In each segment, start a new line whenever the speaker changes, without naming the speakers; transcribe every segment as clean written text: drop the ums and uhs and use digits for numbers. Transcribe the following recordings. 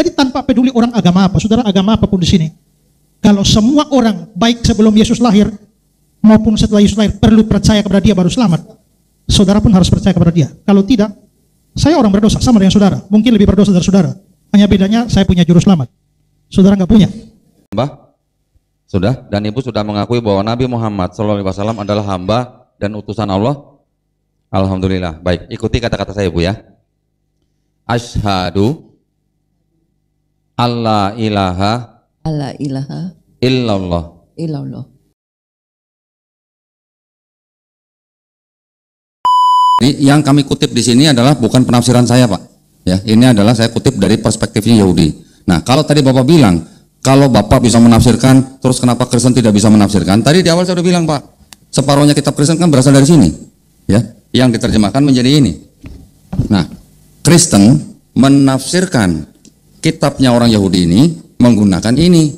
Jadi tanpa peduli orang agama apa, saudara agama apapun di sini, kalau semua orang baik sebelum Yesus lahir maupun setelah Yesus lahir perlu percaya kepada dia baru selamat, saudara pun harus percaya kepada dia. Kalau tidak, saya orang berdosa sama dengan saudara, mungkin lebih berdosa dari saudara. Hanya bedanya saya punya juru selamat, saudara nggak punya.
Mbah, sudah, dan ibu sudah mengakui bahwa Nabi Muhammad SAW adalah hamba dan utusan Allah. Alhamdulillah. Baik, ikuti kata-kata saya ibu ya. Asyhadu alla ilaha illallah. Ini yang kami kutip di sini adalah bukan penafsiran saya, Pak. Ya, ini adalah saya kutip dari perspektifnya Yahudi. Nah, kalau tadi Bapak bilang kalau Bapak bisa menafsirkan, terus kenapa Kristen tidak bisa menafsirkan? Tadi di awal saya sudah bilang, Pak, separuhnya kitab Kristen kan berasal dari sini, ya, yang diterjemahkan menjadi ini. Nah, Kristen menafsirkan kitabnya orang Yahudi ini menggunakan ini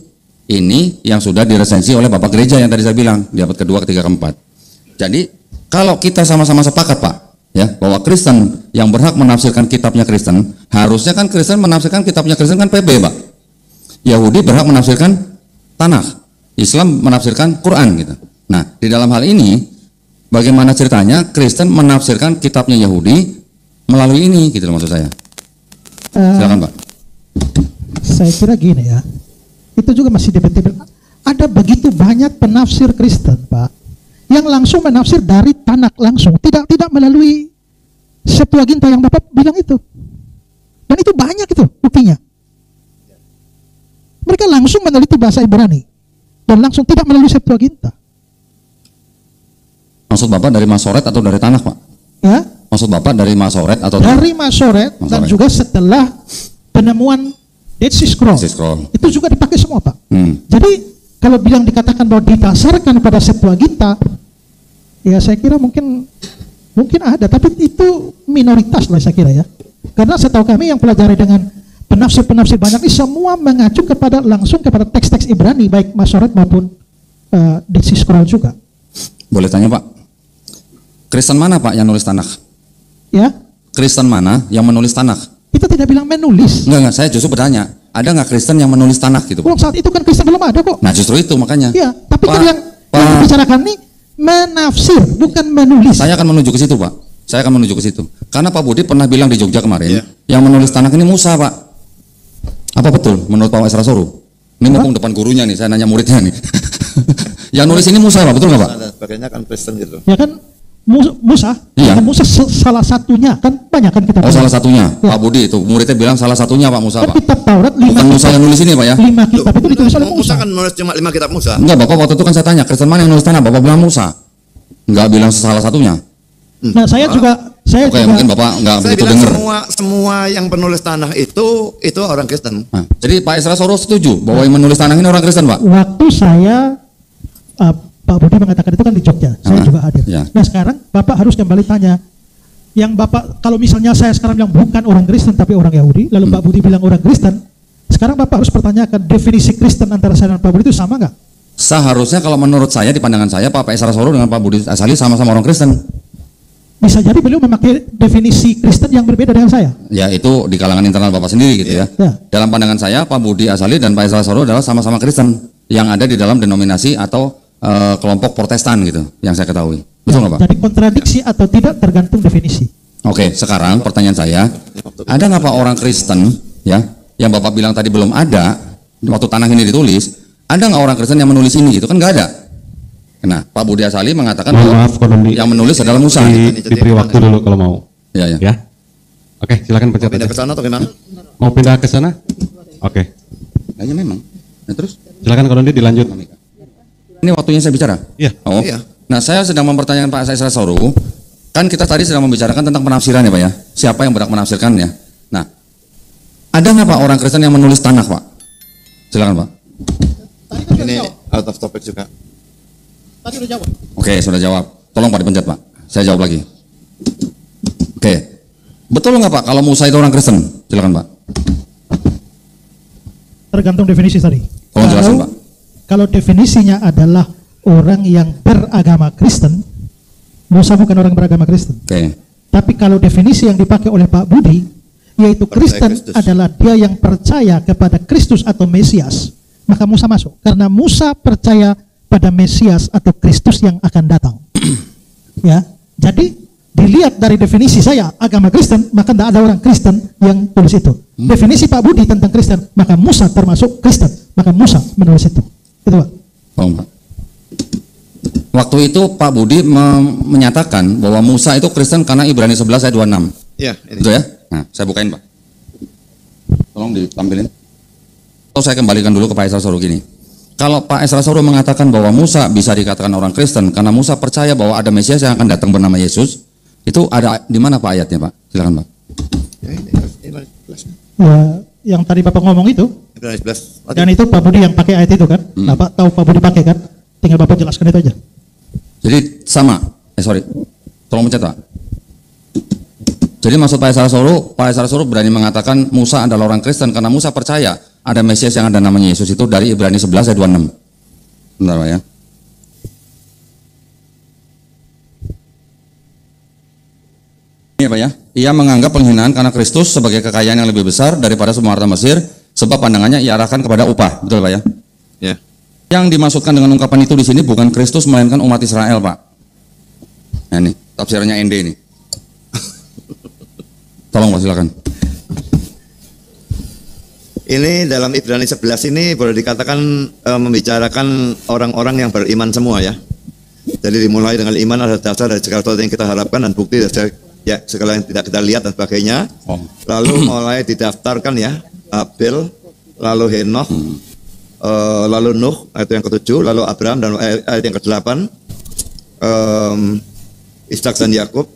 yang sudah diresensi oleh Bapak Gereja yang tadi saya bilang di abad kedua, ketiga, keempat. Jadi kalau kita sama-sama sepakat, Pak, ya, bahwa Kristen yang berhak menafsirkan kitabnya Kristen, harusnya kan Kristen menafsirkan kitabnya Kristen kan PB, Pak. Yahudi berhak menafsirkan Tanakh, Islam menafsirkan Quran gitu. Nah, di dalam hal ini bagaimana ceritanya Kristen menafsirkan kitabnya Yahudi melalui ini gitu loh maksud saya. Silakan, Pak.
Saya kira gini ya, itu juga masih debatable. Ada begitu banyak penafsir Kristen, Pak, yang langsung menafsir dari Tanakh langsung, tidak melalui Septuaginta yang Bapak bilang itu. Dan itu banyak itu buktinya. Mereka langsung meneliti bahasa Ibrani dan langsung tidak melalui Septuaginta.
Maksud Bapak dari Masoret atau dari Tanakh, Pak?
Ya.
Maksud Bapak dari Masoret atau
dari Masoret dan juga setelah penemuan Dead Sea Scroll. Itu juga dipakai semua, Pak. Jadi kalau bilang dikatakan bahwa didasarkan pada Septuaginta, ya saya kira mungkin ada, tapi itu minoritas lah saya kira ya. Karena setahu kami yang pelajari dengan penafsir banyak ini semua mengacu langsung kepada teks-teks Ibrani, baik Masoret maupun Dead Sea Scroll juga.
Boleh tanya, Pak? Kristen mana, Pak, yang nulis Tanakh?
Ya?
Kristen mana yang menulis Tanakh?
Kita tidak bilang menulis.
Enggak, saya justru bertanya, ada nggak Kristen yang menulis Tanakh gitu, Pak?
Saat itu kan Kristen belum ada kok.
Nah, justru itu makanya.
Iya, tapi kan yang dibicarakan ini menafsir, bukan menulis.
Saya akan menuju ke situ, Pak. Saya akan menuju ke situ. Karena Pak Budi pernah bilang di Jogja kemarin, yang menulis Tanakh ini Musa, Pak. Apa betul menurut Pak Esra Soru? Ini mumpung depan gurunya nih, saya nanya muridnya nih. Yang nulis ini Musa, Pak, betul nggak, Pak?
Sebagainya kan Kristen gitu.
Ya kan, Musa, iya. Musa salah satunya, kan banyak kan kita.
Oh, salah satunya, ya. Pak Budi itu muridnya bilang salah satunya Pak Musa,
kan
Pak.
Kitab Taurat 5
bukan Musa yang nulis ini, Pak ya.
5 kitab itu ditulis oleh
Musa kan nulis cuma 5 kitab Musa.
Enggak, Bapak waktu itu kan saya tanya, Kristen mana yang nulis Tanakh? Bapak bilang Musa. Enggak bilang salah satunya.
Nah, saya juga
mungkin Bapak enggak begitu dengar.
Semua yang penulis Tanakh itu orang Kristen.
Nah, jadi Pak Esra Soru setuju bahwa yang menulis Tanakh ini orang Kristen, Pak?
Waktu saya Pak Budi mengatakan itu kan di Jogja, saya juga hadir. Ya. Nah, sekarang Bapak harus kembali tanya, yang Bapak, kalau misalnya saya sekarang bilang bukan orang Kristen tapi orang Yahudi, lalu Pak Budi bilang orang Kristen, sekarang Bapak harus pertanyakan definisi Kristen antara saya dan Pak Budi itu sama nggak?
Seharusnya kalau menurut saya, di pandangan saya, Pak Esra Soru dengan Pak Budi Asali sama-sama orang Kristen.
Bisa jadi beliau memakai definisi Kristen yang berbeda dengan saya.
Ya, itu di kalangan internal Bapak sendiri gitu ya. Dalam pandangan saya, Pak Budi Asali dan Pak Esra Soru adalah sama-sama Kristen yang ada di dalam denominasi atau kelompok Protestan gitu, yang saya ketahui. Betul nggak, Pak?
Jadi kontradiksi atau tidak tergantung definisi.
Oke, sekarang pertanyaan saya, ada nggak Pak orang Kristen ya, yang Bapak bilang tadi belum ada waktu Tanakh ini ditulis, ada nggak orang Kristen yang menulis ini gitu? Kan nggak ada. Nah, Pak Budi Asali mengatakan
maaf,
yang menulis adalah Musa.
Diberi waktu dulu kalau mau.
Ya.
Oke, silakan pencet.
Pindah ke sana atau gimana?
Mau pindah ke sana? Oke.
Kayaknya memang. Nah, terus?
Silakan kalau dilanjut.
Ini waktunya saya bicara?
Iya.
Oh.
Iya.
Nah, saya sedang mempertanyakan Pak Esra Soru, kan kita tadi sedang membicarakan tentang penafsiran ya, Pak ya. Siapa yang berhak menafsirkannya? Nah, ada nggak Pak orang Kristen yang menulis Tanakh, Pak? Silakan, Pak.
Ini out of topic juga.
Tadi udah jawab.
Oke, sudah jawab. Tolong Pak dipencet, Pak. Saya jawab lagi. Oke. Betul nggak Pak kalau Musa itu orang Kristen? Silakan, Pak.
Tergantung definisi tadi.
Tolong jelasin, Pak.
Kalau definisinya adalah orang yang beragama Kristen, Musa bukan orang beragama Kristen.
Oke.
Tapi kalau definisi yang dipakai oleh Pak Budi, yaitu Kristen adalah dia yang percaya kepada Kristus atau Mesias, maka Musa masuk. Karena Musa percaya pada Mesias atau Kristus yang akan datang. Ya, jadi dilihat dari definisi saya agama Kristen, maka tidak ada orang Kristen yang tulis itu. Definisi Pak Budi tentang Kristen, maka Musa termasuk Kristen, maka Musa menulis itu. Itu Pak.
Pak. Waktu itu Pak Budi menyatakan bahwa Musa itu Kristen karena Ibrani 11 ayat 26.
Iya, ini.
Betul ya? Nah, saya bukain Pak. Tolong ditampilin. Atau saya kembalikan dulu ke Pak Esra Soru gini. Kalau Pak Esra Soru mengatakan bahwa Musa bisa dikatakan orang Kristen karena Musa percaya bahwa ada Mesias yang akan datang bernama Yesus, itu ada di mana Pak ayatnya Pak? Silakan Pak.
Ya, yang tadi Bapak ngomong itu, dan itu Pak Budi yang pakai ayat itu kan? Bapak tahu Pak Budi pakai kan? Tinggal Bapak jelaskan itu aja.
Jadi sama, tolong pencet Pak. Jadi maksud Pak Esra Soru berani mengatakan Musa adalah orang Kristen karena Musa percaya ada Mesias yang ada namanya Yesus, itu dari Ibrani 11 ayat 26. Bentar Pak ya. Ini Pak ya, ia menganggap penghinaan karena Kristus sebagai kekayaan yang lebih besar daripada semua harta Mesir, sebab pandangannya ia arahkan kepada upah. Betul Pak ya?
Ya.
Yang dimaksudkan dengan ungkapan itu di sini bukan Kristus melainkan umat Israel, Pak. Nah ini tafsirannya ND ini. Tolong Pak, silakan.
Ini dalam Ibrani 11 ini boleh dikatakan membicarakan orang-orang yang beriman semua ya. Jadi dimulai dengan iman ada dasar dari segala sesuatu yang kita harapkan dan bukti dari ya segala yang tidak kita lihat dan sebagainya. Lalu mulai didaftarkan ya Abel, lalu Henokh, lalu Nuh ayat yang ke-7, lalu Abraham dan ayat yang ke-8, Ishak dan Yakub,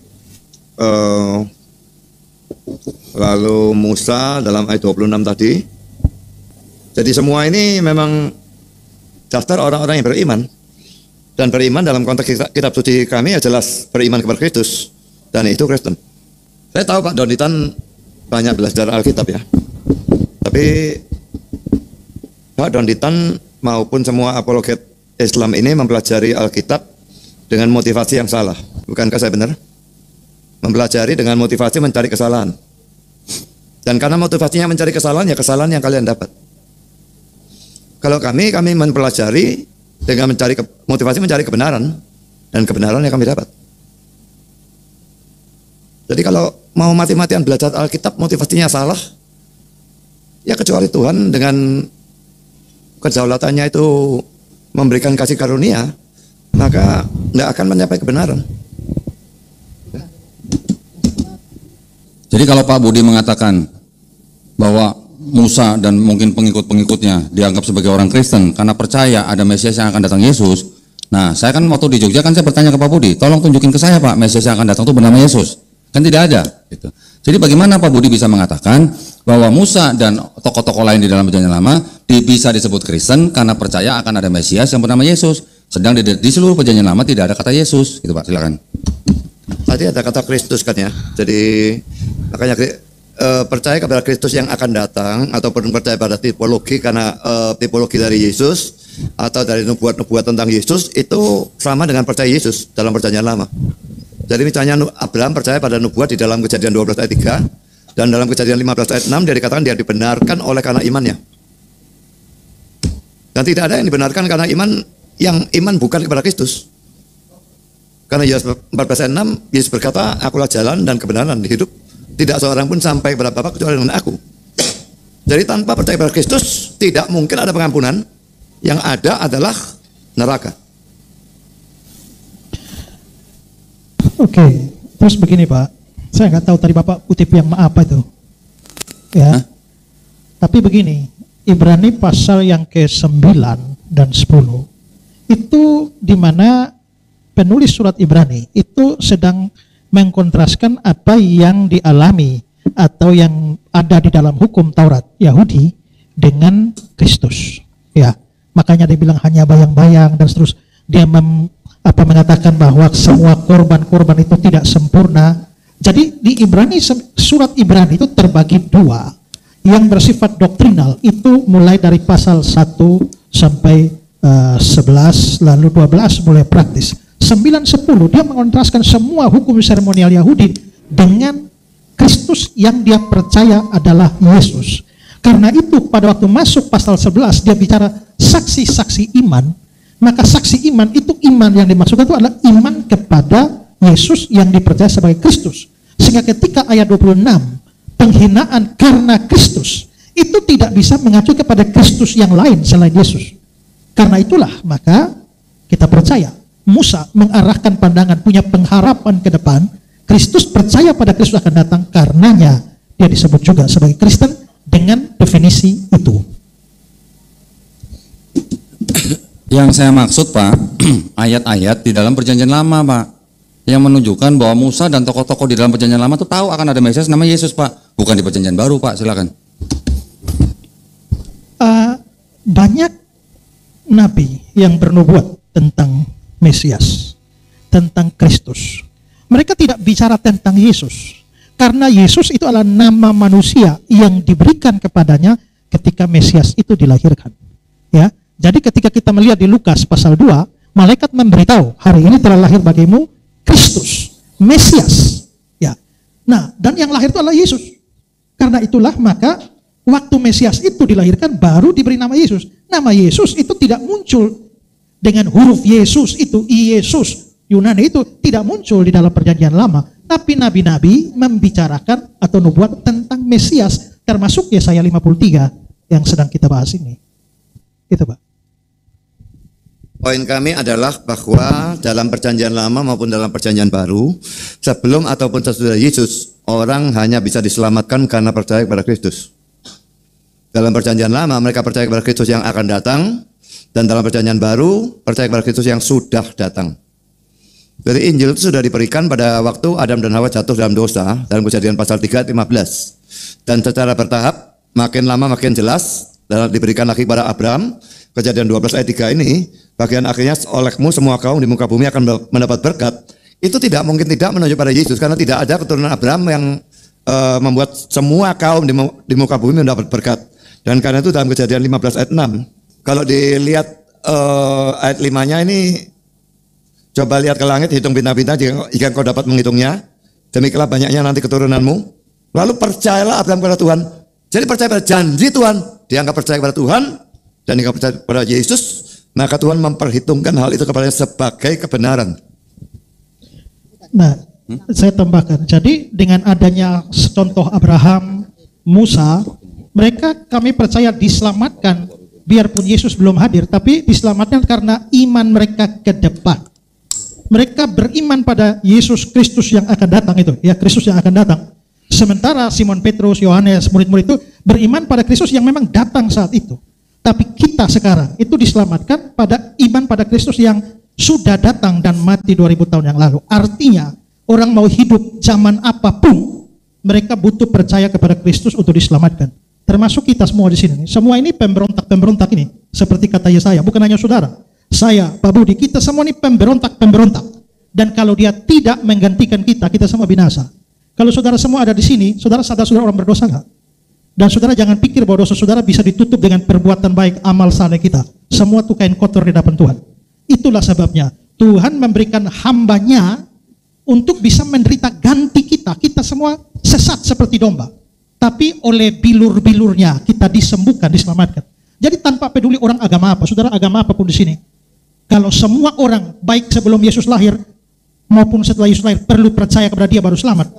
lalu Musa dalam ayat 26 tadi. Jadi semua ini memang daftar orang-orang yang beriman, dan beriman dalam konteks kitab suci kami ya jelas beriman kepada Kristus, dan itu Kristen. Saya tahu Pak Donitan banyak belajar Alkitab ya, tapi Pak Donitan maupun semua apologet Islam ini mempelajari Alkitab dengan motivasi yang salah. Bukankah saya benar? Mempelajari dengan motivasi mencari kesalahan. Dan karena motivasinya mencari kesalahan, ya kesalahan yang kalian dapat. Kalau kami mempelajari dengan motivasi mencari kebenaran, dan kebenaran yang kami dapat. Jadi kalau mau mati-matian belajar Alkitab motivasinya salah, ya kecuali Tuhan dengan kedaulatannya itu memberikan kasih karunia, maka tidak akan mencapai kebenaran.
Jadi kalau Pak Budi mengatakan bahwa Musa dan mungkin pengikut-pengikutnya dianggap sebagai orang Kristen karena percaya ada Mesias yang akan datang Yesus. Nah, saya kan waktu di Jogja kan saya bertanya ke Pak Budi, tolong tunjukin ke saya Pak, Mesias yang akan datang itu bernama Yesus. Kan tidak ada. Gitu. Jadi bagaimana Pak Budi bisa mengatakan bahwa Musa dan tokoh-tokoh lain di dalam Perjanjian Lama bisa disebut Kristen karena percaya akan ada Mesias yang bernama Yesus, sedang di seluruh Perjanjian Lama tidak ada kata Yesus. Gitu Pak, silakan.
Tadi ada kata Kristus kan ya. Jadi makanya percaya kepada Kristus yang akan datang, ataupun percaya pada tipologi karena tipologi dari Yesus atau dari nubuat-nubuat tentang Yesus itu sama dengan percaya Yesus dalam Perjanjian Lama. Jadi misalnya Abraham percaya pada nubuat di dalam Kejadian 12 ayat 3, dan dalam Kejadian 15 ayat 6 dia dikatakan dia dibenarkan oleh karena imannya. Dan tidak ada yang dibenarkan karena iman, yang iman bukan kepada Kristus. Karena Yohanes 14 ayat 6, Yesus berkata, akulah jalan dan kebenaran di hidup. Tidak seorang pun sampai kepada Bapa kecuali dengan aku. Jadi tanpa percaya pada Kristus tidak mungkin ada pengampunan. Yang ada adalah neraka.
Oke, terus begini Pak, saya nggak tahu tadi Bapak kutip yang apa itu, ya. Tapi begini, Ibrani pasal yang ke-9 dan 10 itu di mana penulis surat Ibrani itu sedang mengkontraskan apa yang dialami atau yang ada di dalam hukum Taurat Yahudi dengan Kristus. Ya, makanya dia bilang hanya bayang-bayang dan seterusnya. Dia mengatakan bahwa semua korban-korban itu tidak sempurna. Jadi di Ibrani, surat Ibrani itu terbagi dua. Yang bersifat doktrinal itu mulai dari pasal 1 sampai 11, lalu 12 mulai praktis. 9-10 dia mengontraskan semua hukum seremonial Yahudi dengan Kristus yang dia percaya adalah Yesus. Karena itu pada waktu masuk pasal 11 dia bicara saksi-saksi iman, maka saksi iman itu iman yang dimaksudkan itu adalah iman kepada Yesus yang dipercaya sebagai Kristus. Sehingga ketika ayat 26 penghinaan karena Kristus itu tidak bisa mengacu kepada Kristus yang lain selain Yesus. Karena itulah maka kita percaya Musa mengarahkan pandangan, punya pengharapan ke depan. Kristus percaya pada Kristus akan datang, karenanya dia disebut juga sebagai Kristen dengan definisi itu.
Yang saya maksud Pak, ayat-ayat di dalam perjanjian lama Pak, yang menunjukkan bahwa Musa dan tokoh-tokoh di dalam perjanjian lama itu tahu akan ada Mesias namanya Yesus Pak, bukan di perjanjian baru Pak, silakan.
Banyak nabi yang bernubuat tentang Mesias, tentang Kristus. Mereka tidak bicara tentang Yesus, karena Yesus itu adalah nama manusia yang diberikan kepadanya ketika Mesias itu dilahirkan. Ya, jadi ketika kita melihat di Lukas pasal 2, malaikat memberitahu, hari ini telah lahir bagimu Kristus, Mesias. Ya, nah dan yang lahir itu adalah Yesus. Karena itulah maka waktu Mesias itu dilahirkan baru diberi nama Yesus. Nama Yesus itu tidak muncul dengan huruf Yesus itu, Yesus Yunani itu tidak muncul di dalam perjanjian lama. Tapi nabi-nabi membicarakan atau nubuat tentang Mesias, termasuk Yesaya 53 yang sedang kita bahas ini. Itu Pak.
Poin kami adalah bahwa dalam perjanjian lama maupun dalam perjanjian baru, sebelum ataupun sesudah Yesus, orang hanya bisa diselamatkan karena percaya kepada Kristus. Dalam perjanjian lama mereka percaya kepada Kristus yang akan datang, dan dalam perjanjian baru percaya kepada Kristus yang sudah datang. Jadi Injil itu sudah diberikan pada waktu Adam dan Hawa jatuh dalam dosa, dalam Kejadian pasal 3 ayat 15. Dan secara bertahap, makin lama makin jelas, dan diberikan lagi kepada Abraham. Kejadian 12 ayat 3 ini, bagian akhirnya olehmu semua kaum di muka bumi akan mendapat berkat. Itu tidak mungkin tidak menunjuk pada Yesus, karena tidak ada keturunan Abraham yang membuat semua kaum di muka bumi mendapat berkat. Dan karena itu dalam Kejadian 15 ayat 6, kalau dilihat ayat 5-nya ini, coba lihat ke langit, hitung bintang-bintang jika engkau dapat menghitungnya, demikianlah banyaknya nanti keturunanmu. Lalu percayalah Abraham kepada Tuhan. Jadi percaya pada janji Tuhan, dianggap percaya kepada Tuhan, dan dianggap percaya kepada Yesus, maka Tuhan memperhitungkan hal itu kepadanya sebagai kebenaran.
Nah, saya tambahkan, jadi dengan adanya contoh Abraham, Musa, mereka kami percaya diselamatkan, biarpun Yesus belum hadir, tapi diselamatkan karena iman mereka ke depan. Mereka beriman pada Yesus Kristus yang akan datang itu, ya Kristus yang akan datang. Sementara Simon Petrus, Yohanes, murid-murid itu beriman pada Kristus yang memang datang saat itu. Tapi kita sekarang itu diselamatkan pada iman pada Kristus yang sudah datang dan mati 2000 tahun yang lalu. Artinya orang mau hidup zaman apapun, mereka butuh percaya kepada Kristus untuk diselamatkan. Termasuk kita semua di sini. Semua ini pemberontak-pemberontak ini. Seperti kata Yesaya, bukan hanya saudara. Saya, Pak Budi, kita semua ini pemberontak-pemberontak. Dan kalau dia tidak menggantikan kita, kita semua binasa. Kalau saudara semua ada di sini, saudara sadar saudara orang berdosa enggak? Dan saudara jangan pikir bahwa dosa saudara bisa ditutup dengan perbuatan baik, amal saleh kita. Semua itu kain kotor di hadapan Tuhan. Itulah sebabnya Tuhan memberikan hambanya untuk bisa menderita ganti kita. Kita semua sesat seperti domba. Tapi oleh bilur-bilurnya kita disembuhkan, diselamatkan. Jadi tanpa peduli orang agama apa, saudara agama apapun di sini. Kalau semua orang baik sebelum Yesus lahir maupun setelah Yesus lahir perlu percaya kepada dia baru selamat,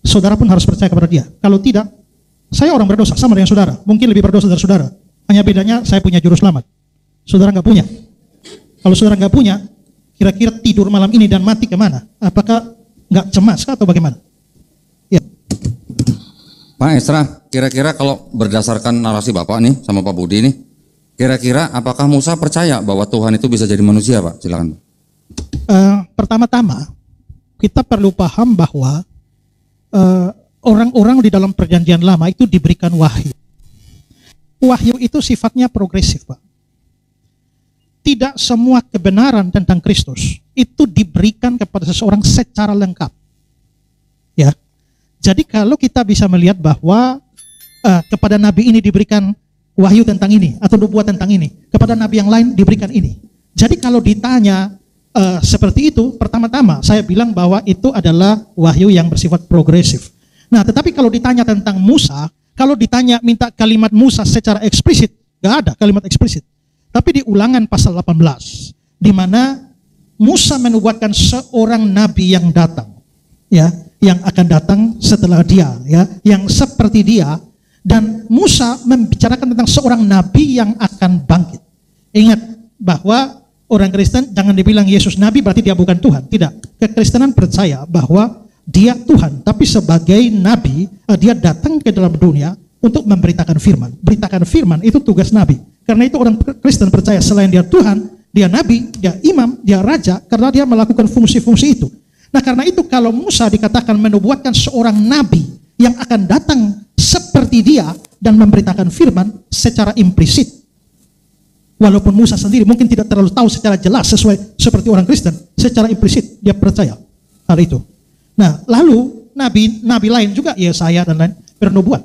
saudara pun harus percaya kepada dia. Kalau tidak, saya orang berdosa sama dengan saudara, mungkin lebih berdosa dari saudara. Hanya bedanya saya punya juru selamat, saudara nggak punya. Kalau saudara nggak punya, kira-kira tidur malam ini dan mati kemana? Apakah nggak cemas atau bagaimana? Ya.
Pak Esra, kira-kira kalau berdasarkan narasi Bapak nih sama Pak Budi nih, kira-kira apakah Musa percaya bahwa Tuhan itu bisa jadi manusia Pak? Silakan.
Pertama-tama kita perlu paham bahwa orang-orang di dalam perjanjian lama itu diberikan wahyu. Wahyu itu sifatnya progresif Pak. Tidak semua kebenaran tentang Kristus itu diberikan kepada seseorang secara lengkap. Ya. Jadi kalau kita bisa melihat bahwa kepada nabi ini diberikan wahyu tentang ini atau nubuat tentang ini, kepada nabi yang lain diberikan ini. Jadi kalau ditanya seperti itu, pertama-tama saya bilang bahwa itu adalah wahyu yang bersifat progresif. Nah, tetapi kalau ditanya tentang Musa, kalau ditanya minta kalimat Musa secara eksplisit, gak ada kalimat eksplisit. Tapi di Ulangan pasal 18, di mana Musa menubuatkan seorang nabi yang datang, ya, yang akan datang setelah dia, ya, yang seperti dia, dan Musa membicarakan tentang seorang nabi yang akan bangkit. Ingat bahwa orang Kristen jangan dibilang Yesus nabi berarti dia bukan Tuhan. Tidak. Kekristenan percaya bahwa dia Tuhan, tapi sebagai nabi dia datang ke dalam dunia untuk memberitakan firman. Beritakan firman itu tugas nabi. Karena itu orang Kristen percaya selain dia Tuhan, dia nabi, dia imam, dia raja, karena dia melakukan fungsi-fungsi itu. Nah, karena itu kalau Musa dikatakan menubuatkan seorang nabi yang akan datang seperti dia dan memberitakan firman secara implisit. Walaupun Musa sendiri mungkin tidak terlalu tahu secara jelas sesuai seperti orang Kristen, secara implisit dia percaya hal itu. Nah, lalu nabi lain juga, Yesaya dan lain bernubuat.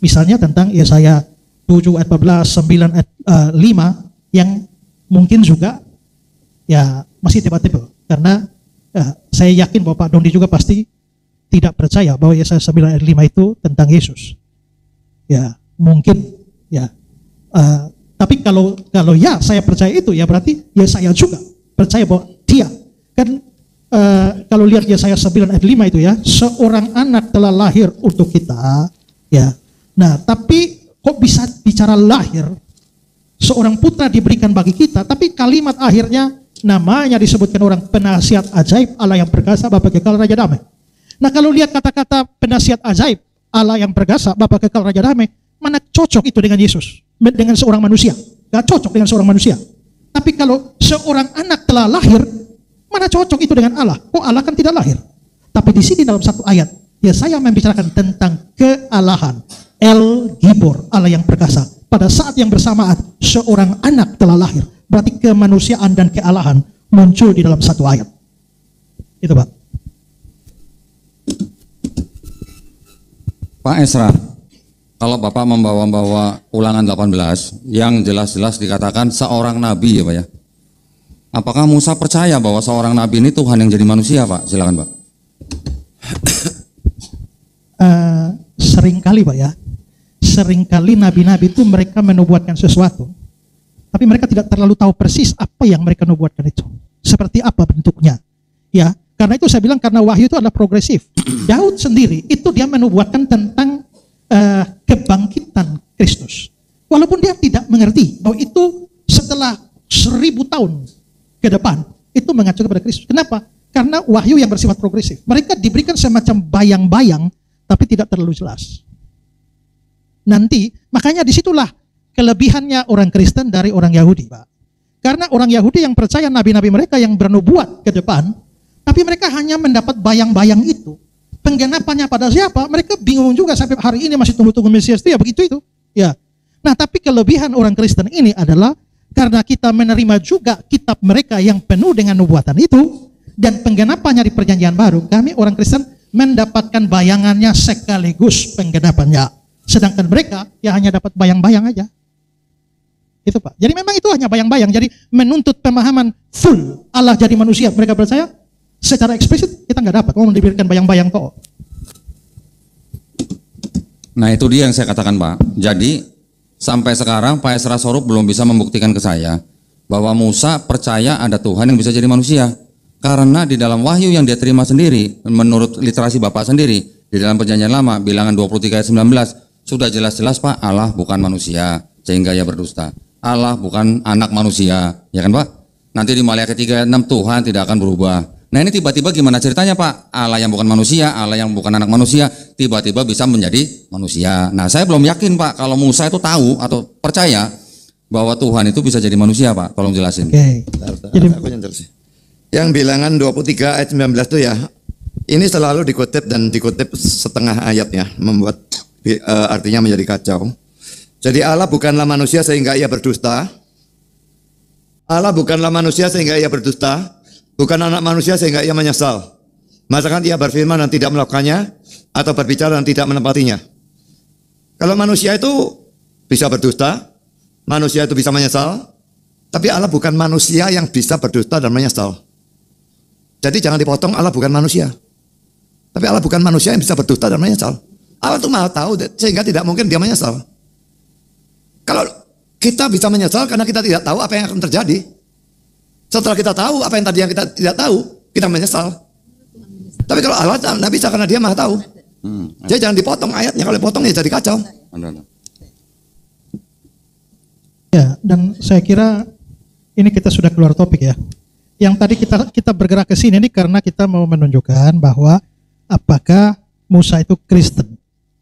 Misalnya tentang Yesaya 7 ayat 14, 9 ayat 5 yang mungkin juga ya masih debatable. Karena saya yakin bahwa Pak Dondi juga pasti tidak percaya bahwa Yesaya 9 ayat 5 itu tentang Yesus. Ya, mungkin ya. Tapi kalau ya saya percaya itu, ya berarti Yesaya juga percaya bahwa dia kan kalau lihat Yesaya 9 ayat 5 itu ya, seorang anak telah lahir untuk kita, ya. Nah, tapi kok bisa bicara lahir? Seorang putra diberikan bagi kita, tapi kalimat akhirnya namanya disebutkan orang penasihat ajaib, Allah yang perkasa, Bapa kekal, Raja damai. Nah, kalau lihat kata-kata penasihat ajaib, Allah yang perkasa, Bapa kekal, Raja damai, mana cocok itu dengan Yesus? Dengan seorang manusia? Gak cocok dengan seorang manusia. Tapi kalau seorang anak telah lahir, mana cocok itu dengan Allah? Kok Allah kan tidak lahir? Tapi di sini dalam satu ayat, ya saya membicarakan tentang kealahan. El Gibor, Allah yang perkasa. Pada saat yang bersamaan, seorang anak telah lahir. Berarti kemanusiaan dan kealahan muncul di dalam satu ayat. Itu Pak.
Pak Esra, kalau Bapak membawa Ulangan 18 yang jelas-jelas dikatakan seorang nabi ya Pak ya. Apakah Musa percaya bahwa seorang nabi ini Tuhan yang jadi manusia Pak? Silakan Pak.
Seringkali Pak ya. Seringkali nabi-nabi itu mereka menubuatkan sesuatu, tapi mereka tidak terlalu tahu persis apa yang mereka nubuatkan itu, seperti apa bentuknya, ya. Karena itu saya bilang karena wahyu itu adalah progresif. Daud sendiri itu dia menubuatkan tentang kebangkitan Kristus, walaupun dia tidak mengerti bahwa itu setelah 1000 tahun ke depan itu mengacu kepada Kristus. Kenapa? Karena wahyu yang bersifat progresif. Mereka diberikan semacam bayang-bayang, tapi tidak terlalu jelas. Nanti, makanya disitulah kelebihannya orang Kristen dari orang Yahudi, Pak. Karena orang Yahudi yang percaya nabi-nabi mereka yang bernubuat ke depan, tapi mereka hanya mendapat bayang-bayang itu. Penggenapannya pada siapa? Mereka bingung juga sampai hari ini masih tunggu-tunggu Mesias itu ya begitu itu. Ya. Nah, tapi kelebihan orang Kristen ini adalah karena kita menerima juga kitab mereka yang penuh dengan nubuatan itu dan penggenapannya di Perjanjian Baru, kami orang Kristen mendapatkan bayangannya sekaligus penggenapannya. Sedangkan mereka ya hanya dapat bayang-bayang aja. Itu Pak. Jadi memang itu hanya bayang-bayang. Jadi menuntut pemahaman full Allah jadi manusia. Mereka percaya secara eksplisit kita nggak dapat. Mau diberikan bayang-bayang kok.
Nah itu dia yang saya katakan Pak. Jadi sampai sekarang Pak Esra Sorup belum bisa membuktikan ke saya bahwa Musa percaya ada Tuhan yang bisa jadi manusia. Karena di dalam wahyu yang dia terima sendiri, menurut literasi Bapak sendiri, di dalam Perjanjian Lama, bilangan 23 ayat 19, sudah jelas-jelas Pak, Allah bukan manusia, sehingga ia berdusta. Allah bukan anak manusia, ya kan Pak? Nanti di Maliaki 3 ayat 6, Tuhan tidak akan berubah. Nah ini tiba-tiba gimana ceritanya Pak? Allah yang bukan manusia, Allah yang bukan anak manusia, tiba-tiba bisa menjadi manusia. Nah saya belum yakin Pak, kalau Musa itu tahu atau percaya bahwa Tuhan itu bisa jadi manusia Pak, tolong jelasin.
Oke.
Jadi yang bilangan 23 ayat 19 itu ya, ini selalu dikutip dan dikutip setengah ayat ya, membuat artinya menjadi kacau. Jadi Allah bukanlah manusia sehingga ia berdusta. Allah bukanlah manusia sehingga ia berdusta. Bukan anak manusia sehingga ia menyesal. Masakan ia berfirman dan tidak melakukannya, atau berbicara dan tidak menepatinya. Kalau manusia itu bisa berdusta, manusia itu bisa menyesal, tapi Allah bukan manusia yang bisa berdusta dan menyesal. Jadi jangan dipotong, Allah bukan manusia. Tapi Allah bukan manusia yang bisa berdusta dan menyesal. Allah itu maha tahu sehingga tidak mungkin dia menyesal. Kalau kita bisa menyesal karena kita tidak tahu apa yang akan terjadi. Setelah kita tahu apa yang tadi yang kita tidak tahu, kita menyesal. Tapi kalau Allah tidak bisa karena dia maha tahu. Jadi jangan dipotong ayatnya, kalau dipotong ya jadi kacau.
Ya, dan saya kira ini kita sudah keluar topik ya. Yang tadi kita bergerak ke sini ini karena kita mau menunjukkan bahwa apakah Musa itu Kristen.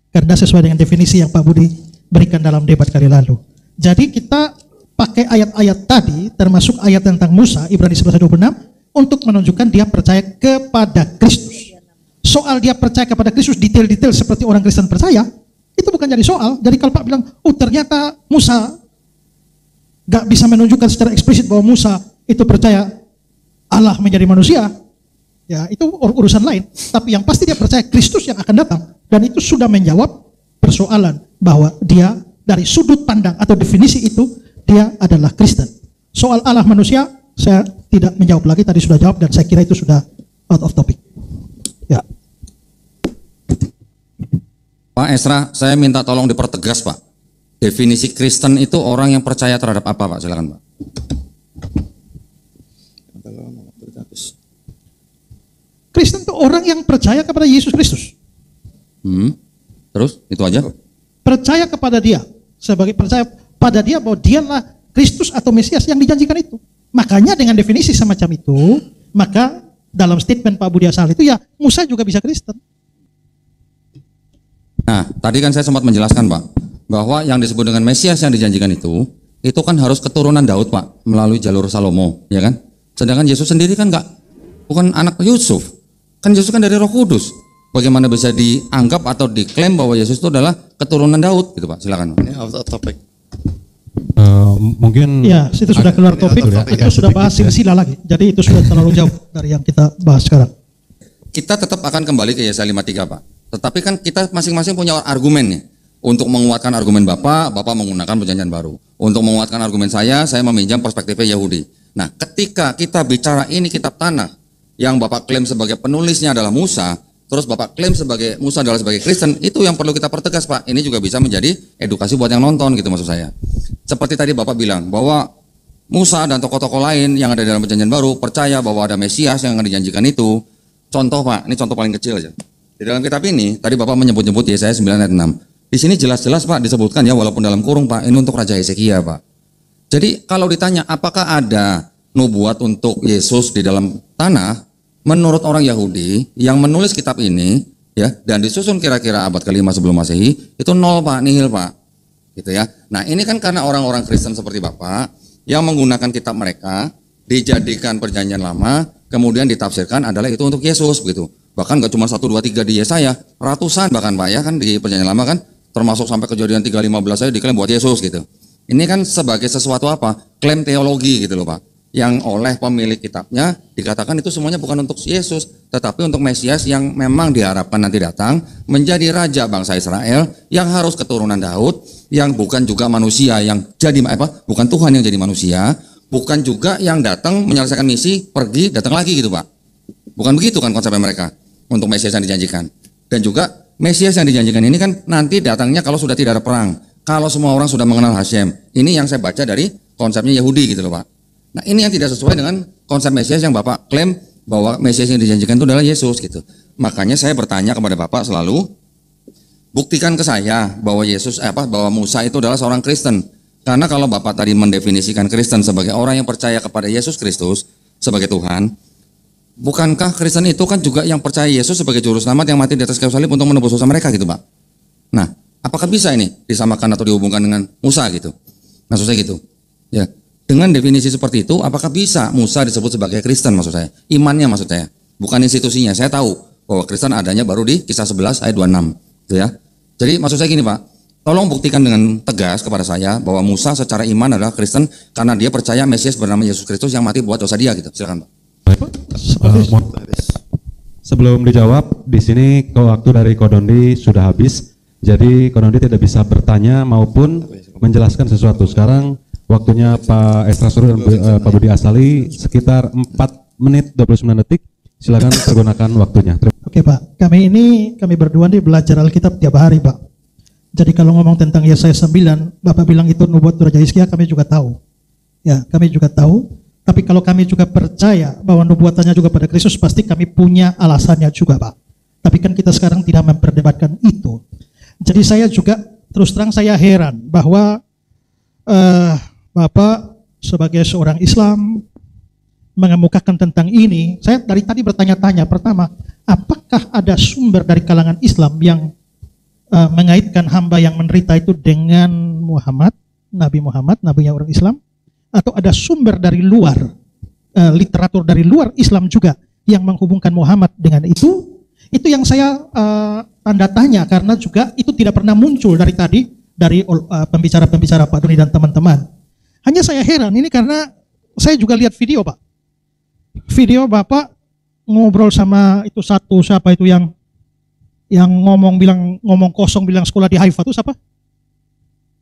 Karena sesuai dengan definisi yang Pak Budi berikan dalam debat kali lalu. Jadi kita pakai ayat-ayat tadi, termasuk ayat tentang Musa, Ibrani 11:26, untuk menunjukkan dia percaya kepada Kristus. Soal dia percaya kepada Kristus, detail-detail seperti orang Kristen percaya, itu bukan jadi soal. Jadi kalau Pak bilang, ternyata Musa gak bisa menunjukkan secara eksplisit bahwa Musa itu percaya Allah menjadi manusia, ya itu urusan lain. Tapi yang pasti dia percaya Kristus yang akan datang. Dan itu sudah menjawab persoalan bahwa dia dari sudut pandang atau definisi itu, dia adalah Kristen. Soal Allah manusia, saya tidak menjawab lagi, tadi sudah jawab dan saya kira itu sudah out of topic. Ya.
Pak Esra, saya minta tolong dipertegas Pak. Definisi Kristen itu orang yang percaya terhadap apa Pak? Silakan Pak.
Kristen itu orang yang percaya kepada Yesus Kristus.
Terus itu aja?
Percaya kepada dia, sebagai percaya pada dia bahwa dialah Kristus atau Mesias yang dijanjikan itu. Makanya dengan definisi semacam itu, maka dalam statement Pak Budi Asal itu ya Musa juga bisa Kristen.
Nah, tadi kan saya sempat menjelaskan Pak, bahwa yang disebut dengan Mesias yang dijanjikan itu kan harus keturunan Daud Pak, melalui jalur Salomo, ya kan? Sedangkan Yesus sendiri kan bukan anak Yusuf, kan Yesus kan dari Roh Kudus. Bagaimana bisa dianggap atau diklaim bahwa Yesus itu adalah keturunan Daud, gitu Pak? Silakan.
Ini out of topic.
Mungkin
ya itu sudah keluar topik, itu sudah bahas silsilah lagi. Jadi itu sudah terlalu jauh dari yang kita bahas sekarang.
Kita tetap akan kembali ke Yesaya 53 Pak. Tetapi kan kita masing-masing punya argumen nih. Untuk menguatkan argumen Bapak menggunakan perjanjian baru. Untuk menguatkan argumen saya meminjam perspektifnya Yahudi. Nah, ketika kita bicara ini kitab tanah yang Bapak klaim sebagai penulisnya adalah Musa, terus Bapak klaim sebagai Musa adalah sebagai Kristen, itu yang perlu kita pertegas Pak. Ini juga bisa menjadi edukasi buat yang nonton gitu maksud saya. Seperti tadi Bapak bilang bahwa Musa dan tokoh-tokoh lain yang ada dalam perjanjian baru percaya bahwa ada Mesias yang akan dijanjikan itu. Contoh Pak, ini contoh paling kecil aja. Di dalam kitab ini tadi Bapak menyebut-nyebut Yesaya 9 ayat 6. Di sini jelas-jelas Pak disebutkan ya walaupun dalam kurung Pak, ini untuk Raja Hezekia Pak. Jadi kalau ditanya apakah ada nubuat untuk Yesus di dalam tanah, menurut orang Yahudi yang menulis kitab ini ya dan disusun kira-kira abad ke-5 sebelum Masehi itu nol Pak, nihil Pak. Gitu ya. Nah, ini kan karena orang-orang Kristen seperti Bapak yang menggunakan kitab mereka dijadikan perjanjian lama, kemudian ditafsirkan adalah itu untuk Yesus begitu. Bahkan gak cuma 1, 2, 3 di Yesaya, ratusan bahkan Pak ya kan di perjanjian lama kan, termasuk sampai Kejadian 3:15 saya diklaim buat Yesus gitu. Ini kan sebagai sesuatu apa? Klaim teologi gitu loh Pak. Yang oleh pemilik kitabnya dikatakan itu semuanya bukan untuk Yesus, tetapi untuk Mesias yang memang diharapkan nanti datang menjadi raja bangsa Israel yang harus keturunan Daud, yang bukan juga manusia yang jadi bukan Tuhan yang jadi manusia, bukan juga yang datang menyelesaikan misi, pergi, datang lagi gitu Pak. Bukan begitu kan konsepnya mereka untuk Mesias yang dijanjikan. Dan juga Mesias yang dijanjikan ini kan nanti datangnya kalau sudah tidak ada perang, kalau semua orang sudah mengenal Hashem. Ini yang saya baca dari konsepnya Yahudi gitu loh Pak. Nah, ini yang tidak sesuai dengan konsep Mesias yang Bapak klaim bahwa Mesias yang dijanjikan itu adalah Yesus gitu. Makanya saya bertanya kepada Bapak selalu, buktikan ke saya bahwa bahwa Musa itu adalah seorang Kristen. Karena kalau Bapak tadi mendefinisikan Kristen sebagai orang yang percaya kepada Yesus Kristus sebagai Tuhan, bukankah Kristen itu kan juga yang percaya Yesus sebagai juru selamat yang mati di atas kayu salib untuk menebus dosa mereka gitu Pak? Nah, apakah bisa ini disamakan atau dihubungkan dengan Musa gitu? Maksud saya gitu. Ya. Dengan definisi seperti itu, apakah bisa Musa disebut sebagai Kristen maksud saya? Imannya maksud saya, bukan institusinya. Saya tahu bahwa Kristen adanya baru di Kisah 11 ayat 26, gitu ya. Jadi maksud saya gini Pak, tolong buktikan dengan tegas kepada saya bahwa Musa secara iman adalah Kristen karena dia percaya Mesias bernama Yesus Kristus yang mati buat dosa dia gitu. Silakan Pak.
Sebelum dijawab, di sini waktu dari Kodondi sudah habis, jadi Kodondi tidak bisa bertanya maupun menjelaskan sesuatu. Sekarang waktunya Pak Esra Suryo dan Pak Budi Asali sekitar 4 menit 29 detik Silakan pergunakan waktunya.
Oke Pak, kami berdua nih belajar Alkitab tiap hari Pak. Jadi kalau ngomong tentang Yesaya 9, Bapak bilang itu nubuat Raja Hizkia, kami juga tahu. Ya, kami juga tahu. Tapi kalau kami juga percaya bahwa nubuatannya juga pada Kristus, pasti kami punya alasannya juga Pak. Tapi kan kita sekarang tidak memperdebatkan itu. Jadi saya juga terus terang saya heran bahwa Bapak sebagai seorang Islam mengemukakan tentang ini. Saya dari tadi bertanya-tanya, pertama, apakah ada sumber dari kalangan Islam yang mengaitkan hamba yang menderita itu dengan Muhammad, nabinya orang Islam, atau ada sumber dari luar, literatur dari luar Islam juga yang menghubungkan Muhammad dengan itu yang saya tanda tanya, karena juga itu tidak pernah muncul dari tadi, dari pembicara-pembicara Pak Doni dan teman-teman. Hanya saya heran ini karena saya juga lihat video Pak. Video Bapak ngobrol sama itu satu, siapa itu yang ngomong kosong bilang sekolah di Haifa itu siapa?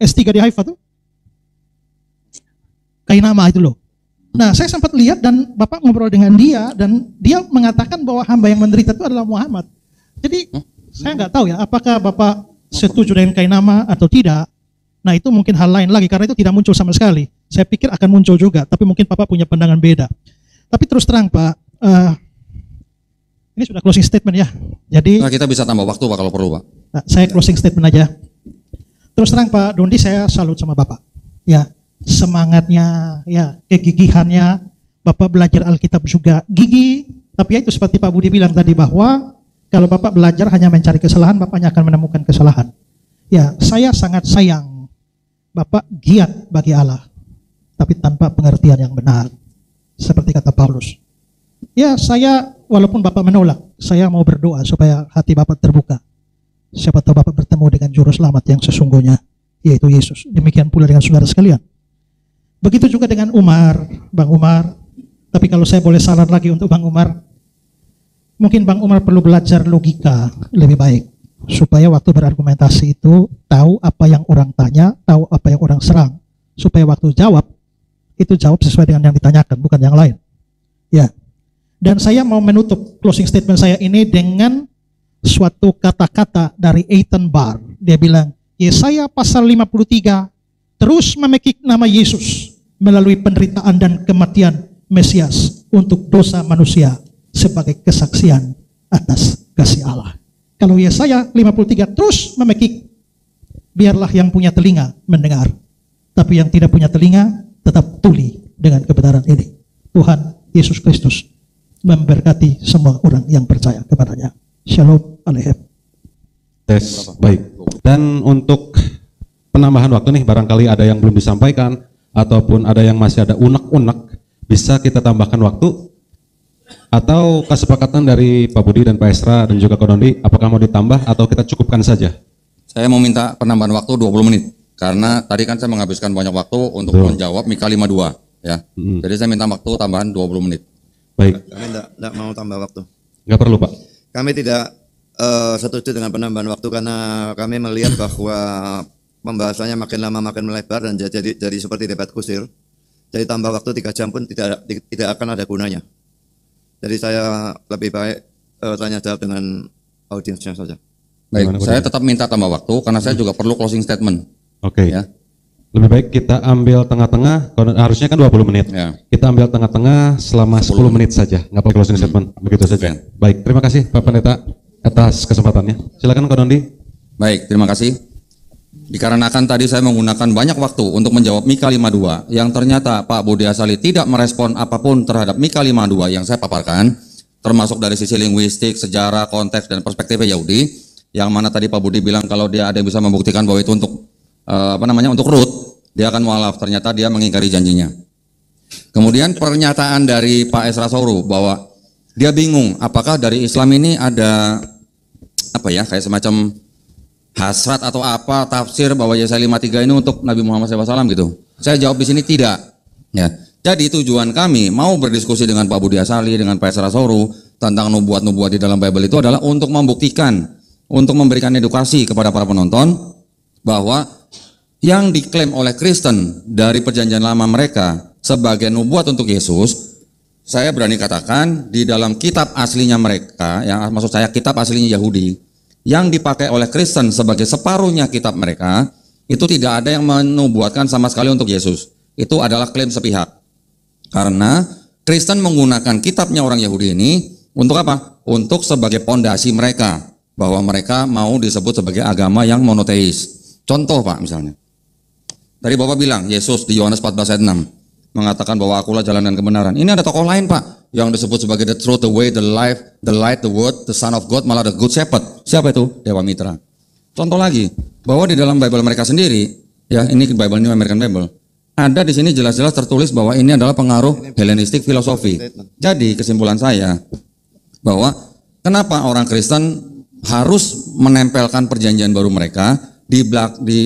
S3 di Haifa tuh? Kainama itu loh. Nah saya sempat lihat dan Bapak ngobrol dengan dia dan dia mengatakan bahwa hamba yang menderita itu adalah Muhammad. Jadi saya nggak tahu ya apakah Bapak setuju dengan Kainama atau tidak. Nah itu mungkin hal lain lagi karena itu tidak muncul sama sekali. Saya pikir akan muncul juga, tapi mungkin Bapak punya pandangan beda. Tapi terus terang Pak, ini sudah closing statement ya. Jadi
kita bisa tambah waktu Pak kalau perlu Pak.
Nah, saya closing statement aja. Terus terang Pak Dondi, saya salut sama Bapak. Ya, semangatnya, ya, kegigihannya. Bapak belajar Alkitab juga gigih. Tapi ya itu seperti Pak Budi bilang tadi bahwa kalau Bapak belajar hanya mencari kesalahan, Bapak hanya akan menemukan kesalahan. Ya, saya sangat sayang. Bapak giat bagi Allah, tapi tanpa pengertian yang benar. Seperti kata Paulus. Ya, saya walaupun Bapak menolak, saya mau berdoa supaya hati Bapak terbuka. Siapa tahu Bapak bertemu dengan juru selamat yang sesungguhnya, yaitu Yesus. Demikian pula dengan saudara sekalian. Begitu juga dengan Bang Umar. Tapi kalau saya boleh saran lagi untuk Bang Umar, mungkin Bang Umar perlu belajar logika lebih baik. Supaya waktu berargumentasi itu tahu apa yang orang tanya, tahu apa yang orang serang. Supaya waktu jawab, itu jawab sesuai dengan yang ditanyakan, bukan yang lain. Ya. Dan saya mau menutup closing statement saya ini dengan suatu kata-kata dari Eitan Bar. Dia bilang, Yesaya pasal 53 terus memekik nama Yesus melalui penderitaan dan kematian Mesias untuk dosa manusia sebagai kesaksian atas kasih Allah. Kalau Yesaya 53 terus memekik, biarlah yang punya telinga mendengar. Tapi yang tidak punya telinga tetap tuli dengan kebenaran ini. Tuhan Yesus Kristus memberkati semua orang yang percaya kepadanya. Shalom Aleichem.
Tes, baik. Dan untuk penambahan waktu nih, barangkali ada yang belum disampaikan ataupun ada yang masih ada unek-unek, bisa kita tambahkan waktu atau kesepakatan dari Pak Budi dan Pak Esra dan juga Konondi, apakah mau ditambah atau kita cukupkan saja?
Saya mau minta penambahan waktu 20 menit karena tadi kan saya menghabiskan banyak waktu untuk menjawab Mika 52 ya. Jadi saya minta waktu tambahan 20 menit.
Baik.
Kami tidak mau tambah waktu.
Enggak perlu Pak.
Kami tidak setuju dengan penambahan waktu karena kami melihat bahwa pembahasannya makin lama makin melebar dan jadi seperti debat kusir. Jadi tambah waktu 3 jam pun tidak akan ada gunanya. Jadi saya lebih baik tanya jawab dengan audiensnya saja.
Baik, saya tetap minta tambah waktu karena saya juga perlu closing statement.
Oke.
Ya.
Lebih baik kita ambil tengah-tengah, harusnya kan 20 menit.
Ya.
Kita ambil tengah-tengah selama 10 menit saja, nggak perlu closing statement, begitu saja. Baik, terima kasih Pak Pendeta atas kesempatannya. Silakan Konondi.
Baik, terima kasih. Dikarenakan tadi saya menggunakan banyak waktu untuk menjawab Mika 52 yang ternyata Pak Budi Asali tidak merespon apapun terhadap Mika 52 yang saya paparkan, termasuk dari sisi linguistik, sejarah, konteks, dan perspektif Yahudi, yang mana tadi Pak Budi bilang kalau dia ada yang bisa membuktikan bahwa itu untuk untuk Ruth, dia akan mualaf, ternyata dia mengingkari janjinya. Kemudian pernyataan dari Pak Esra Souru bahwa dia bingung apakah dari Islam ini ada kayak semacam hasrat atau apa tafsir bahwa Yesaya 53 ini untuk Nabi Muhammad SAW gitu. Saya jawab di sini tidak. Ya. Jadi tujuan kami mau berdiskusi dengan Pak Budi Asali, dengan Pak Esra Souru tentang nubuat-nubuat di dalam Bible itu adalah untuk membuktikan, untuk memberikan edukasi kepada para penonton bahwa yang diklaim oleh Kristen dari perjanjian lama mereka sebagai nubuat untuk Yesus saya berani katakan di dalam kitab aslinya mereka, yang maksud saya kitab aslinya Yahudi, yang dipakai oleh Kristen sebagai separuhnya kitab mereka, itu tidak ada yang menubuatkan sama sekali untuk Yesus. Itu adalah klaim sepihak. Karena Kristen menggunakan kitabnya orang Yahudi ini untuk apa? Untuk sebagai pondasi mereka, bahwa mereka mau disebut sebagai agama yang monoteis. Contoh Pak misalnya, tadi Bapak bilang Yesus di Yohanes 14 ayat 6 mengatakan bahwa akulah jalan dan kebenaran. Ini ada tokoh lain Pak yang disebut sebagai the truth, the way, the life, the light, the word, the son of God, malah the good shepherd. Siapa itu? Dewa Mitra. Contoh lagi, bahwa di dalam Bible mereka sendiri, ya ini Bible New American Bible, ada di sini jelas-jelas tertulis bahwa ini adalah pengaruh Hellenistik filosofi. Jadi kesimpulan saya bahwa kenapa orang Kristen harus menempelkan perjanjian baru mereka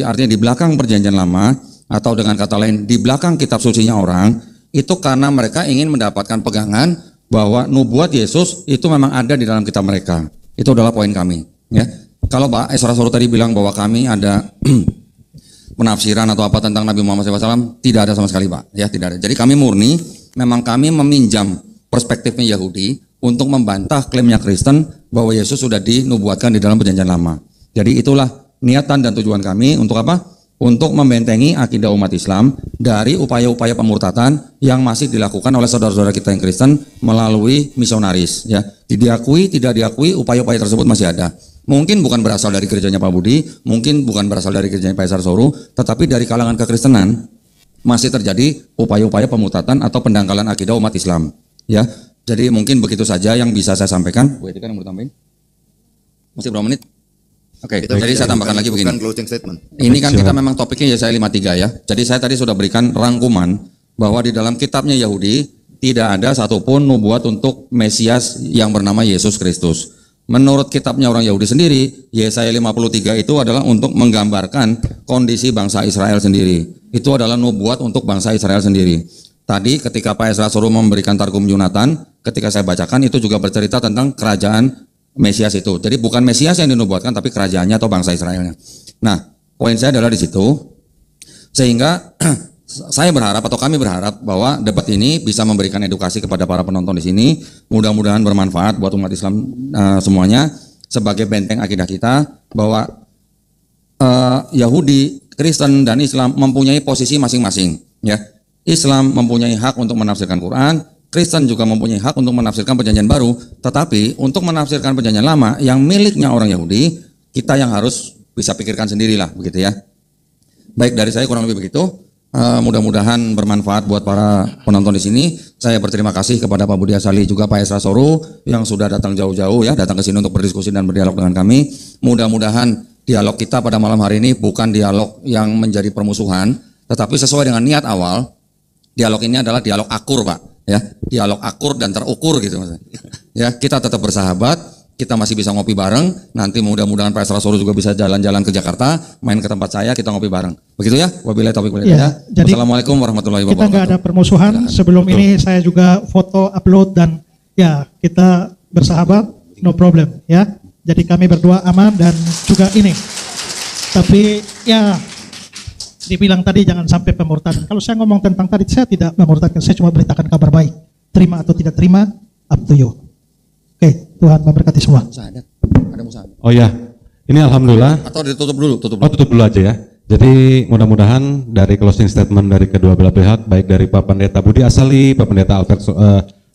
artinya di belakang perjanjian lama, atau dengan kata lain di belakang kitab sucinya orang, itu karena mereka ingin mendapatkan pegangan bahwa nubuat Yesus itu memang ada di dalam kitab mereka. Itu adalah poin kami, ya. Kalau Pak Esra Soru tadi bilang bahwa kami ada penafsiran atau apa tentang Nabi Muhammad SAW, tidak ada sama sekali Pak, ya tidak ada. Jadi kami murni, memang kami meminjam perspektifnya Yahudi untuk membantah klaimnya Kristen bahwa Yesus sudah dinubuatkan di dalam perjanjian lama. Jadi itulah niatan dan tujuan kami untuk apa? Untuk membentengi akidah umat Islam dari upaya-upaya pemurtatan yang masih dilakukan oleh saudara-saudara kita yang Kristen melalui misionaris. Ya, diakui tidak diakui, upaya-upaya tersebut masih ada. Mungkin bukan berasal dari gerejanya Pak Budi, mungkin bukan berasal dari gerejanya Pak Esra Soru, tetapi dari kalangan kekristenan masih terjadi upaya-upaya pemurtatan atau pendangkalan akidah umat Islam. Ya, jadi mungkin begitu saja yang bisa saya sampaikan. Bu Etika yang mau tambahin? Masih berapa menit? Oke, jadi saya tambahkan lagi begini. Ini kan kita memang topiknya Yesaya 53 ya. Jadi saya tadi sudah berikan rangkuman bahwa di dalam kitabnya Yahudi tidak ada satupun nubuat untuk Mesias yang bernama Yesus Kristus. Menurut kitabnya orang Yahudi sendiri, Yesaya 53 itu adalah untuk menggambarkan kondisi bangsa Israel sendiri. Itu adalah nubuat untuk bangsa Israel sendiri. Tadi ketika Pak Esra Soru memberikan Targum Yunatan, ketika saya bacakan itu juga bercerita tentang kerajaan Mesias itu. Jadi bukan Mesias yang dinubuatkan, tapi kerajaannya atau bangsa Israelnya. Nah, poin saya adalah di situ. Sehingga saya berharap atau kami berharap bahwa debat ini bisa memberikan edukasi kepada para penonton di sini. Mudah-mudahan bermanfaat buat umat Islam semuanya sebagai benteng akidah kita bahwa Yahudi, Kristen dan Islam mempunyai posisi masing-masing. Ya, Islam mempunyai hak untuk menafsirkan Quran. Kristen juga mempunyai hak untuk menafsirkan perjanjian baru, tetapi untuk menafsirkan perjanjian lama yang miliknya orang Yahudi, kita yang harus bisa pikirkan sendirilah, begitu ya. Baik, dari saya kurang lebih begitu. Mudah-mudahan bermanfaat buat para penonton di sini. Saya berterima kasih kepada Pak Budi Asali juga Pak Esra Soru yang sudah datang jauh-jauh ya, datang ke sini untuk berdiskusi dan berdialog dengan kami. Mudah-mudahan dialog kita pada malam hari ini bukan dialog yang menjadi permusuhan, tetapi sesuai dengan niat awal. Dialog ini adalah dialog akur, Pak. Ya, dialog akur dan terukur gitu Mas. Ya, kita tetap bersahabat, kita masih bisa ngopi bareng. Nanti mudah-mudahan Pak Esra Soru juga bisa jalan-jalan ke Jakarta, main ke tempat saya, kita ngopi bareng. Begitu ya? Wabillahi taufiq wal hidayah. Wassalamualaikum warahmatullahi wabarakatuh.
Kita nggak ada permusuhan. Ya, sebelum ini saya juga foto upload dan ya kita bersahabat, no problem ya. Jadi kami berdua aman dan juga ini. Tapi ya dibilang tadi jangan sampai pemurtadan. Kalau saya ngomong tentang tadi, saya tidak memurtadkan, saya cuma beritakan kabar baik. Terima atau tidak terima, up to you. Oke, Tuhan memberkati semua.
Oh ya, ini alhamdulillah.
Atau ditutup dulu, tutup
dulu aja ya. Jadi mudah-mudahan dari closing statement dari kedua belah pihak, baik dari Pak Pendeta Budi Asali, Pak Pendeta Albert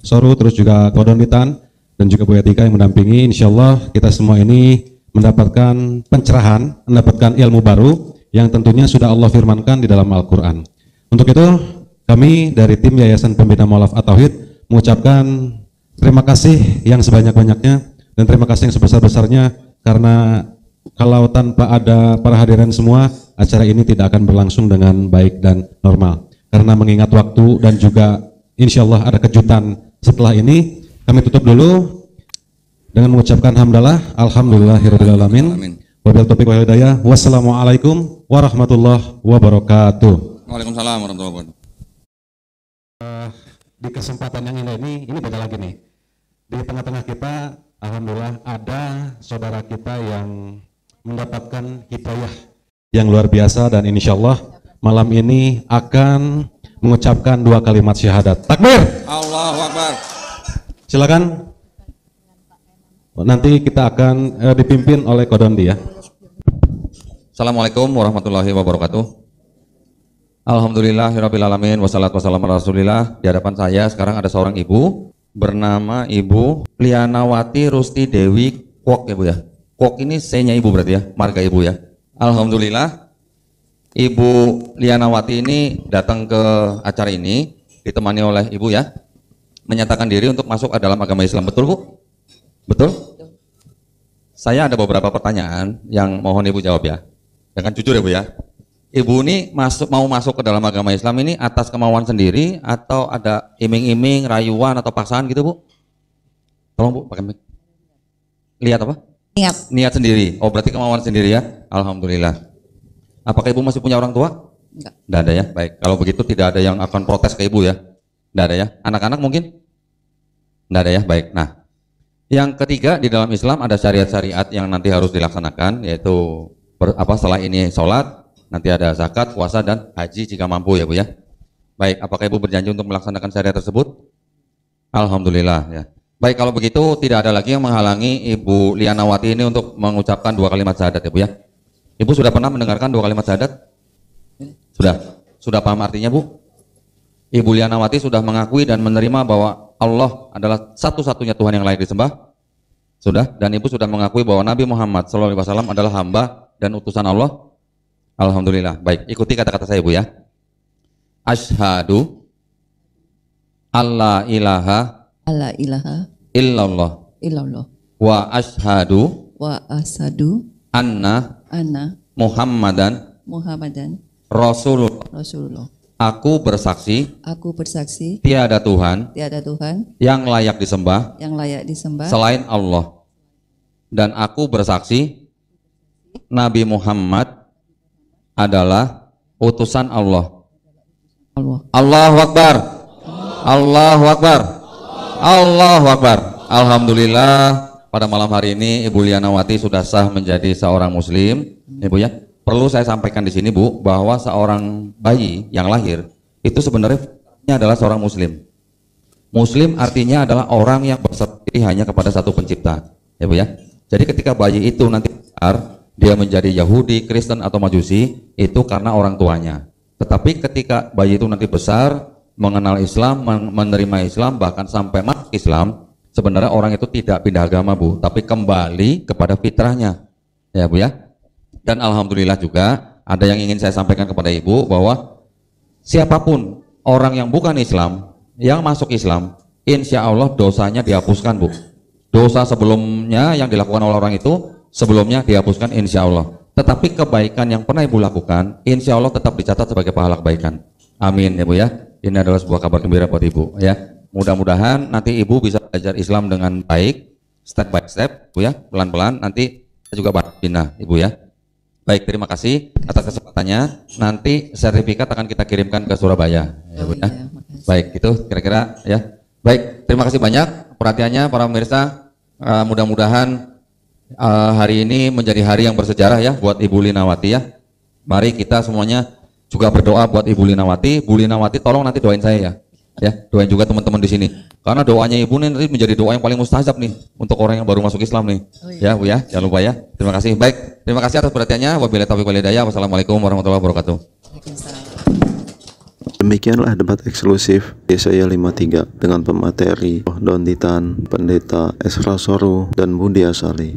Soru, terus juga Kodonitan, dan juga Bu Etika yang mendampingi, insya Allah kita semua ini mendapatkan pencerahan, mendapatkan ilmu baru, yang tentunya sudah Allah firmankan di dalam Al-Quran. Untuk itu, kami dari tim Yayasan Pembina Mu'alaf At-Tauhid mengucapkan terima kasih yang sebanyak-banyaknya dan terima kasih yang sebesar-besarnya, karena kalau tanpa ada para hadirin semua, acara ini tidak akan berlangsung dengan baik dan normal. Karena mengingat waktu dan juga insya Allah ada kejutan setelah ini, kami tutup dulu dengan mengucapkan hamdalah, alhamdulillahirabbil alamin. Wabillahi taufiq wal hidayah. Wassalamualaikum warahmatullahi wabarakatuh.
Waalaikumsalam warahmatullahi wabarakatuh.
Di kesempatan yang ini beda lagi nih. Di tengah-tengah kita, alhamdulillah ada saudara kita yang mendapatkan hidayah yang luar biasa, dan insya Allah malam ini akan mengucapkan 2 kalimat syahadat. Takbir.
Allahu Akbar.
Silakan. Nanti kita akan dipimpin oleh Kodondi ya.
Assalamualaikum warahmatullahi wabarakatuh. Alhamdulillahirabbil alamin wassalatu wassalamu ala Rasulillah. Di hadapan saya sekarang ada seorang ibu bernama Ibu Lianawati Rusti Dewi Kwok ya Bu ya. Kwok ini C-nya Ibu berarti ya, marga Ibu ya. Alhamdulillah Ibu Lianawati ini datang ke acara ini ditemani oleh Ibu ya, menyatakan diri untuk masuk ke dalam agama Islam. Betul Bu? Betul? Saya ada beberapa pertanyaan yang mohon Ibu jawab ya. Dengan jujur ya Bu ya. Ibu ini mau masuk ke dalam agama Islam ini atas kemauan sendiri atau ada iming-iming, rayuan atau paksaan gitu Bu? Tolong Bu pakai mic. Lihat apa? Niat sendiri. Oh berarti kemauan sendiri ya. Alhamdulillah. Apakah Ibu masih punya orang tua?
Enggak.
Tidak ada ya. Baik. Kalau begitu tidak ada yang akan protes ke Ibu ya. Tidak ada ya. Anak-anak mungkin? Tidak ada ya. Baik. Nah, yang ketiga di dalam Islam ada syariat-syariat yang nanti harus dilaksanakan, yaitu setelah ini sholat. Nanti ada zakat, puasa, dan haji jika mampu ya Bu ya. Baik, apakah Ibu berjanji untuk melaksanakan syariat tersebut? Alhamdulillah ya. Baik, kalau begitu tidak ada lagi yang menghalangi Ibu Lianawati ini untuk mengucapkan 2 kalimat syahadat ya Bu ya. Ibu sudah pernah mendengarkan 2 kalimat syahadat? Sudah? Sudah paham artinya Bu? Ibu Lianawati sudah mengakui dan menerima bahwa Allah adalah satu-satunya Tuhan yang layak disembah? Sudah? Dan Ibu sudah mengakui bahwa Nabi Muhammad SAW adalah hamba dan utusan Allah? Alhamdulillah. Baik, ikuti kata-kata saya Bu ya. Asyhadu alla ilaha illallah wa asyhadu anna Muhammadan Rasulullah. Aku bersaksi tiada Tuhan yang layak disembah selain Allah, dan aku bersaksi Nabi Muhammad adalah utusan Allah. Allahu Akbar. Allahu Akbar. Allahu Akbar. Alhamdulillah pada malam hari ini Ibu Lianawati sudah sah menjadi seorang muslim. Ibu ya, perlu saya sampaikan di sini Bu bahwa seorang bayi yang lahir itu sebenarnya adalah seorang muslim. Muslim artinya adalah orang yang berserah diri hanya kepada satu pencipta. Ya Bu ya. Jadi ketika bayi itu nanti besar, dia menjadi Yahudi, Kristen atau Majusi itu karena orang tuanya. Tetapi ketika bayi itu nanti besar, mengenal Islam, menerima Islam, bahkan sampai masuk Islam, sebenarnya orang itu tidak pindah agama Bu, tapi kembali kepada fitrahnya. Ya Bu ya. Dan alhamdulillah juga ada yang ingin saya sampaikan kepada Ibu bahwa siapapun orang yang bukan Islam, yang masuk Islam, insya Allah dosanya dihapuskan Bu. Dosa sebelumnya yang dilakukan oleh orang itu sebelumnya dihapuskan insya Allah. Tetapi kebaikan yang pernah Ibu lakukan insya Allah tetap dicatat sebagai pahala kebaikan. Amin ya Bu ya. Ini adalah sebuah kabar gembira buat Ibu ya. Mudah-mudahan nanti Ibu bisa belajar Islam dengan baik, step by step Bu ya, pelan-pelan. Nanti kita juga bina Ibu ya. Baik, terima kasih atas kesempatannya. Nanti sertifikat akan kita kirimkan ke Surabaya ya Bu ya. Baik, itu kira-kira ya. Baik, terima kasih banyak perhatiannya para pemirsa. Mudah-mudahan hari ini menjadi hari yang bersejarah ya buat Ibu Lianawati ya. Mari kita semuanya juga berdoa buat Ibu Lianawati. Bu Lianawati tolong nanti doain saya ya. Ya, doain juga teman-teman di sini. Karena doanya Ibu nih nanti menjadi doa yang paling mustajab nih untuk orang yang baru masuk Islam nih. Ya Bu ya, jangan lupa ya. Terima kasih. Baik, terima kasih atas perhatiannya. Wabillahi taufiq wal hidayah. Wassalamualaikum warahmatullahi wabarakatuh.
Demikianlah debat eksklusif Yesaya 53 dengan pemateri Donditan, Pendeta Esra Soru, dan Budi Asali.